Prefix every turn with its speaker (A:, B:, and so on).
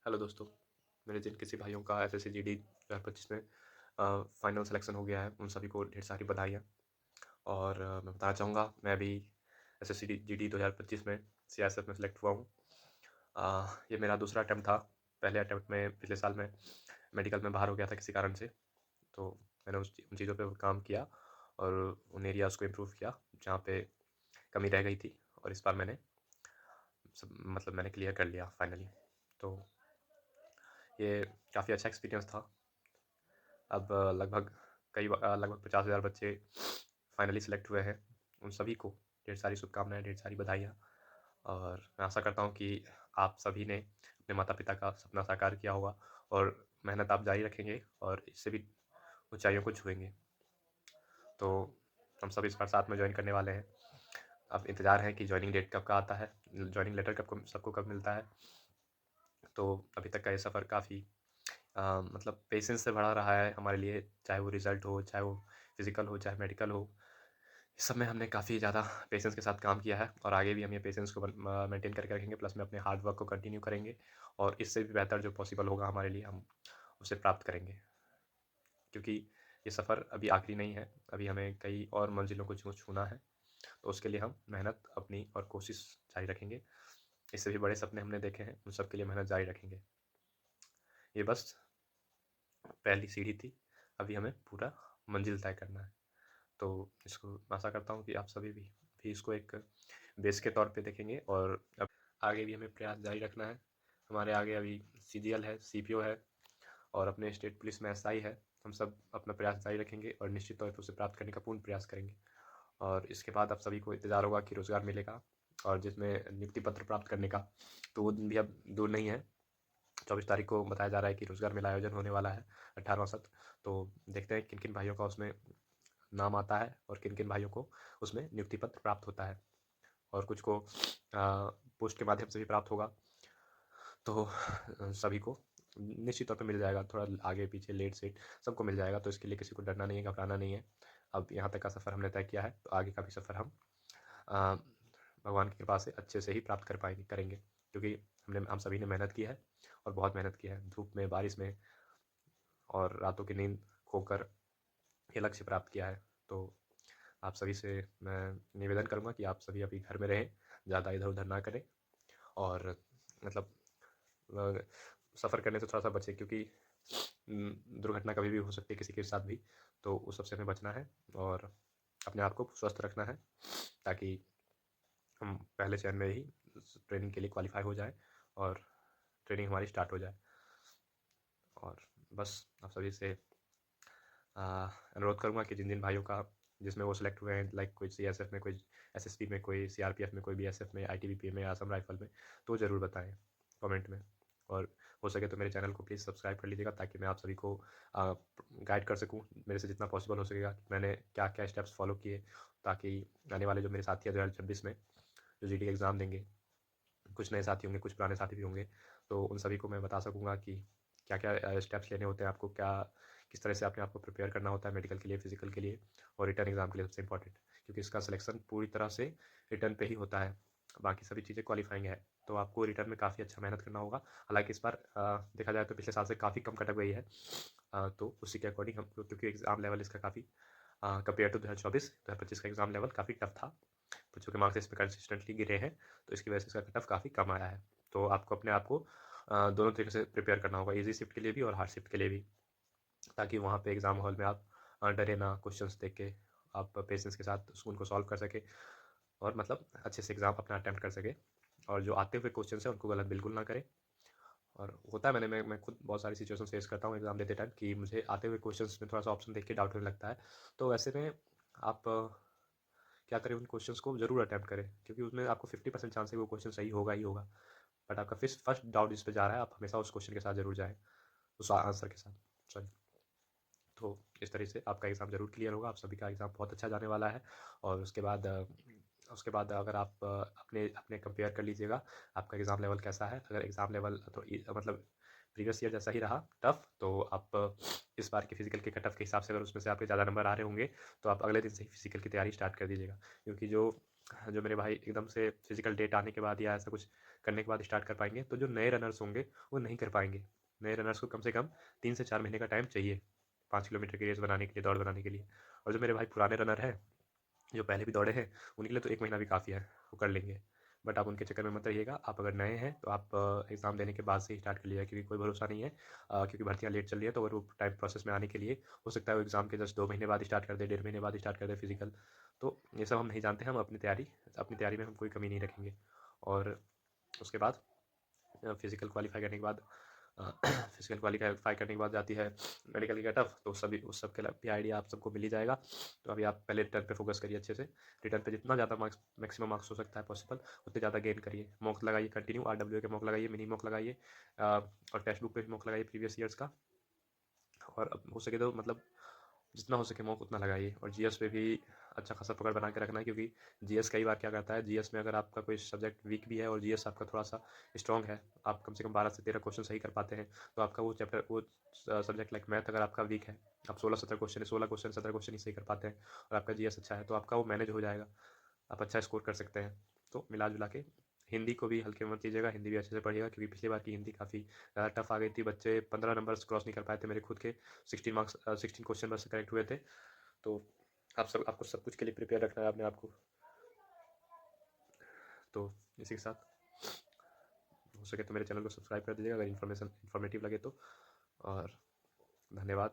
A: Hello दोस्तों, मेरे जिन किसी भाइयों का एसएससी जीडी 2025 में फाइनल सिलेक्शन हो गया है, उन सभी को ढेर सारी बधाइयाँ। और मैं बताना चाहूँगा, मैं भी एसएससी जीडी 2025 में सीआईएसएफ में सेलेक्ट हुआ हूँ। ये मेरा दूसरा अटेम्प्ट था। पहले अटेम्प्ट में पिछले साल में मेडिकल में बाहर हो गया था किसी कारण से, तो मैंने उन चीज़ों पे काम किया और उन एरियाज़ को इम्प्रूव किया जहाँ पे कमी रह गई थी, और इस बार मैंने क्लियर कर लिया फाइनली। तो ये काफ़ी अच्छा एक्सपीरियंस था। अब लगभग 50,000 बच्चे फाइनली सेलेक्ट हुए हैं। उन सभी को ढेर सारी शुभकामनाएँ, ढेर सारी बधाइयाँ। और मैं आशा करता हूँ कि आप सभी ने अपने माता-पिता का सपना साकार किया होगा और मेहनत आप जारी रखेंगे और इससे भी ऊँचाइयों को छुएँगे। तो हम सब इस बार साथ में जॉइन करने वाले हैं। अब इंतज़ार है कि जॉइनिंग डेट कब का आता है, जॉइनिंग लेटर सबको कब मिलता है। तो अभी तक का ये सफ़र काफ़ी पेशेंस से भरा रहा है हमारे लिए, चाहे वो रिज़ल्ट हो, चाहे वो फिज़िकल हो, चाहे मेडिकल हो। इस सब में हमने काफ़ी ज़्यादा पेशेंस के साथ काम किया है और आगे भी हम ये पेशेंस को मेंटेन करके रखेंगे, प्लस में अपने हार्ड वर्क को कंटिन्यू करेंगे और इससे भी बेहतर जो पॉसिबल होगा हमारे लिए, हम उसे प्राप्त करेंगे। क्योंकि ये सफ़र अभी आखिरी नहीं है, अभी हमें कई और मंजिलों को छूना है, तो उसके लिए हम मेहनत अपनी और कोशिश जारी रखेंगे। इससे भी बड़े सपने हमने देखे हैं, उन सब के लिए मेहनत जारी रखेंगे। ये बस पहली सीढ़ी थी, अभी हमें पूरा मंजिल तय करना है। तो इसको आशा करता हूँ कि आप सभी भी इसको एक बेस के तौर पे देखेंगे और अब आगे भी हमें प्रयास जारी रखना है। हमारे आगे अभी सीजीएल है, सीपीओ है और अपने स्टेट पुलिस में एसआई है। हम सब अपना प्रयास जारी रखेंगे और निश्चित तौर पर उसे प्राप्त करने का पूर्ण प्रयास करेंगे। और इसके बाद आप सभी को इंतज़ार होगा कि रोज़गार मिलेगा और जिसमें नियुक्ति पत्र प्राप्त करने का, तो वो दिन भी अब दूर नहीं है। 24 तारीख को बताया जा रहा है कि रोज़गार मेला आयोजन होने वाला है, 18वां सत्र। तो देखते हैं किन-किन भाइयों का उसमें नाम आता है और किन-किन भाइयों को उसमें नियुक्ति पत्र प्राप्त होता है और कुछ को पोस्ट के माध्यम से भी प्राप्त होगा। तो सभी को निश्चित तौर पे मिल जाएगा, थोड़ा आगे-पीछे, लेट-सेट सबको मिल जाएगा, तो इसके लिए किसी को डरना नहीं है, घबराना नहीं है। अब यहाँ तक का सफ़र हमने तय किया है, तो आगे का भी सफ़र हम अ, भगवान की कृपा से अच्छे से ही प्राप्त करेंगे, क्योंकि हम सभी ने मेहनत की है और बहुत मेहनत की है, धूप में, बारिश में और रातों की नींद खोकर ये लक्ष्य प्राप्त किया है। तो आप सभी से मैं निवेदन करूँगा कि आप सभी अभी घर में रहें, ज़्यादा इधर-उधर ना करें और मतलब अ, सफ़र करने से थोड़ा-सा बचें, क्योंकि दुर्घटना कभी भी हो सकती है किसी के साथ भी, तो उस सब से हमें बचना है और अपने आप को स्वस्थ रखना है, ताकि हम पहले चरण में ही ट्रेनिंग के लिए क्वालीफाई हो जाएँ और ट्रेनिंग हमारी स्टार्ट हो जाए। और बस आप सभी से अनुरोध करूँगा कि जिन-जिन भाइयों का जिसमें वो सेलेक्ट हुए हैं, लाइक कोई सीएसएफ में, कोई एसएसबी में, कोई सीआरपीएफ में, कोई बीएसएफ में, आईटीबीपी में, असम राइफल में, तो ज़रूर बताएँ कमेंट में। और हो सके तो मेरे चैनल को प्लीज़ सब्सक्राइब कर लीजिएगा, ताकि मैं आप सभी को गाइड कर सकूँ, मेरे से जितना पॉसिबल हो सकेगा कि मैंने क्या-क्या स्टेप्स फॉलो किए, ताकि आने वाले जो मेरे साथी हैं 2026 में जो जीडी एग्ज़ाम देंगे, कुछ नए साथी होंगे, कुछ पुराने साथी भी होंगे, तो उन सभी को मैं बता सकूँगा कि क्या-क्या स्टेप्स लेने होते हैं आपको, किस तरह से अपने आप को प्रिपेयर करना होता है मेडिकल के लिए, फिज़िकल के लिए और रिटन एग्ज़ाम के लिए सबसे इम्पोर्टेंट, क्योंकि इसका सिलेक्शन पूरी तरह से रिटन पे ही होता है। बाकी सभी चीज़ें क्वालीफाइंग है, तो आपको रिटन में काफ़ी अच्छा मेहनत करना होगा। हालाँकि इस बार देखा जाए तो पिछले साल से काफ़ी कम कट-ऑफ गई है। तो उसी के अकॉर्डिंग हम, क्योंकि एग्ज़ाम लेवल इसका काफ़ी कंपेयर टू 2024, 2025 का एग्ज़ाम लेवल काफ़ी टफ था। बच्चों के मार्क्स इस पे कंसिस्टेंटली गिरे हैं, तो इसकी वजह से इसका कट ऑफ काफ़ी कम आया है। तो आपको अपने आप को दोनों तरीके से प्रिपेयर करना होगा, ईज़ी शिफ्ट के लिए भी और हार्ड शिफ्ट के लिए भी, ताकि वहाँ पे एग्ज़ाम हॉल में आप डरे ना, क्वेश्चंस देख के आप पेशेंस के साथ उनको सॉल्व कर सकें और मतलब अच्छे से एग्ज़ाम अपना अटेम्प्ट कर सकें। और जो आते हुए क्वेश्चंस हैं, उनको गलत बिल्कुल ना करें। और होता है, मैं खुद बहुत सारी सिचुएशन फेस करता हूँ एग्ज़ाम देते टाइम, कि मुझे आते हुए क्वेश्चंस में थोड़ा-सा ऑप्शन देख के डाउट होने लगता है। तो ऐसे में आप क्या करें, उन क्वेश्चंस को ज़रूर अटेम्प्ट करें, क्योंकि उसमें आपको 50% चांस है कि वो क्वेश्चन सही होगा ही होगा। बट आपका फर्स्ट डाउट जिस पे जा रहा है, आप हमेशा उस क्वेश्चन के साथ ज़रूर जाएँ, उस आंसर के साथ, सॉरी। तो इस तरह से आपका एग्ज़ाम ज़रूर क्लियर होगा, आप सभी का एग्ज़ाम बहुत अच्छा जाने वाला है। और उसके बाद अगर आप अपने अपने कंपेयर कर लीजिएगा, आपका एग्ज़ाम लेवल कैसा है। अगर एग्ज़ाम लेवल तो मतलब प्रीवियस ईयर जैसा ही रहा टफ, तो आप इस बार के फिज़िकल के कट ऑफ के हिसाब से, अगर उसमें से आपके ज़्यादा नंबर आ रहे होंगे, तो आप अगले दिन से ही फिज़िकल की तैयारी स्टार्ट कर दीजिएगा, क्योंकि जो जो मेरे भाई एकदम से फिजिकल डेट आने के बाद या ऐसा कुछ करने के बाद स्टार्ट कर पाएंगे, तो जो नए रनर्स होंगे वो नहीं कर पाएंगे। नए रनर्स को कम से कम 3 से 4 महीने का टाइम चाहिए 5 किलोमीटर की रेस बनाने के लिए, दौड़ बनाने के लिए। और जो मेरे भाई पुराने रनर हैं, जो पहले भी दौड़े हैं, उनके लिए तो 1 महीना भी काफ़ी है, वो कर लेंगे। बट आप उनके चक्कर में मत रहिएगा। आप अगर नए हैं तो आप एग्ज़ाम देने के बाद से ही स्टार्ट कर लीजिएगा, क्योंकि कोई भरोसा नहीं है। क्योंकि भर्तियाँ लेट चल रही है, तो अगर वो टाइम प्रोसेस में आने के लिए हो सकता है वो एग्ज़ाम के जस्ट 2 महीने बाद स्टार्ट कर दे, 1.5 महीने बाद स्टार्ट कर दे फिजिकल। तो ये सब हम नहीं जानते। हम अपनी तैयारी में हम कोई कमी नहीं रखेंगे। और उसके बाद फिजिकल क्वालिफाई करने के बाद फिजिकल क्वालिफाई करने के बाद जाती है मेडिकल की कट ऑफ। तो सभी उस सब के भी आइडिया आप सबको मिल ही जाएगा। तो अभी आप पहले रिटर्न पे फोकस करिए अच्छे से। रिटर्न पे जितना ज़्यादा मार्क्स, मैक्सिमम मार्क्स हो सकता है पॉसिबल, उतने ज़्यादा गेन करिए। मॉक लगाइए कंटिन्यू, RWA के मॉक लगाइए, मिनी मॉक लगाइए, और टेक्स्ट बुक पे भी मॉक लगाइए प्रीवियस ईयर्स का। और अब हो सके तो मतलब जितना हो सके मॉक उतना लगाइए। और जीएस पे भी अच्छा खासा पकड़ बना के रखना है, क्योंकि जीएस कई बार क्या करता है, जीएस में अगर आपका कोई सब्जेक्ट वीक भी है और जीएस आपका थोड़ा सा स्ट्रॉन्ग है, आप कम से कम 12 से 13 क्वेश्चन सही कर पाते हैं, तो आपका वो चैप्टर, वो सब्जेक्ट लाइक मैथ अगर आपका वीक है, आप 16 17 क्वेश्चन, 16 क्वेश्चन 17 क्वेश्चन ही सही कर पाते हैं, और आपका जीएस अच्छा है, तो आपका वो मैनेज हो जाएगा, आप अच्छा स्कोर कर सकते हैं। तो मिला जुला के हिंदी को भी हल्के में मत लीजिएगा, हिंदी भी अच्छे से पढ़िएगा, क्योंकि पिछली बार की हिंदी काफ़ी ज़्यादा टफ आ गई थी। बच्चे 15 नंबर्स क्रॉस नहीं कर पाए थे मेरे खुद के। 16 क्वेश्चन बस करेक्ट हुए थे। तो आपको सब कुछ के लिए प्रिपेयर रखना है अपने आप को। तो इसी के साथ हो सके तो मेरे चैनल को सब्सक्राइब कर दीजिएगा, अगर इन्फॉर्मेटिव लगे तो। और धन्यवाद।